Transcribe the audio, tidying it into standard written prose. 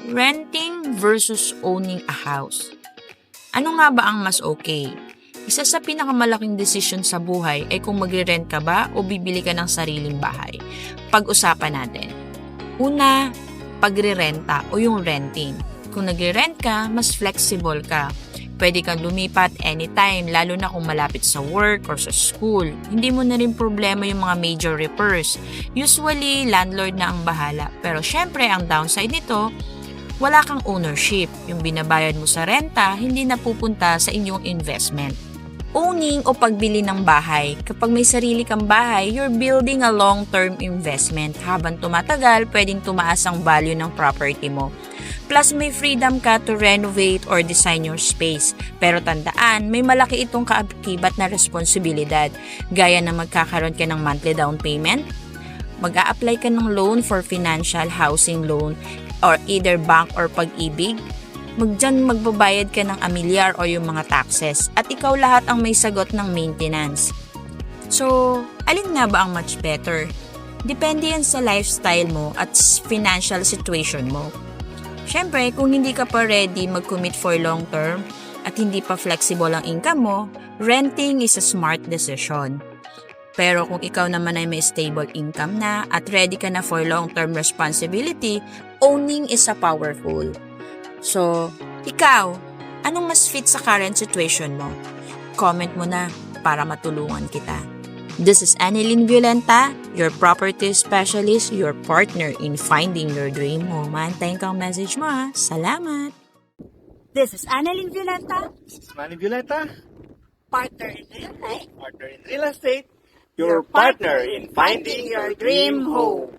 renting versus owning a house. Ano nga ba ang mas okay? Isa sa pinakamalaking desisyon sa buhay ay kung magre-rent ka ba o bibili ka ng sariling bahay. Pag-usapan natin. Una, pagre-renta o yung renting. Kung nagre-rent ka, mas flexible ka. Pwede kang lumipat anytime, lalo na kung malapit sa work or sa school. Hindi mo na rin problema yung mga major repairs. Usually, landlord na ang bahala. Pero syempre, ang downside nito, wala kang ownership. Yung binabayad mo sa renta, hindi napupunta sa inyong investment. Owning o pagbili ng bahay. Kapag may sarili kang bahay, you're building a long-term investment. Habang tumatagal, pwedeng tumaas ang value ng property mo. Plus, may freedom ka to renovate or design your space. Pero tandaan, may malaki itong kaakibat na responsibilidad. Gaya na magkakaroon ka ng monthly down payment, mag-a-apply ka ng loan for financial housing loan or either bank or pag-ibig, magbabayad ka ng amilyar o yung mga taxes. At ikaw lahat ang may sagot ng maintenance. So, alin nga ba ang much better? Depende yan sa lifestyle mo at financial situation mo. Siyempre, kung hindi ka pa ready mag-commit for long term at hindi pa flexible ang income mo, renting is a smart decision. Pero kung ikaw naman ay may stable income na at ready ka na for long-term responsibility, owning is a powerful. So, ikaw, anong mas fit sa current situation mo? Comment mo na para matulungan kita. This is Annalyn Violenta, your property specialist, your partner in finding your dream home. Antayin ka ang message mo ha. Salamat! This is Annalyn Violenta, This is Manny Violeta, partner in real estate. partner in real estate, your partner in finding your dream home.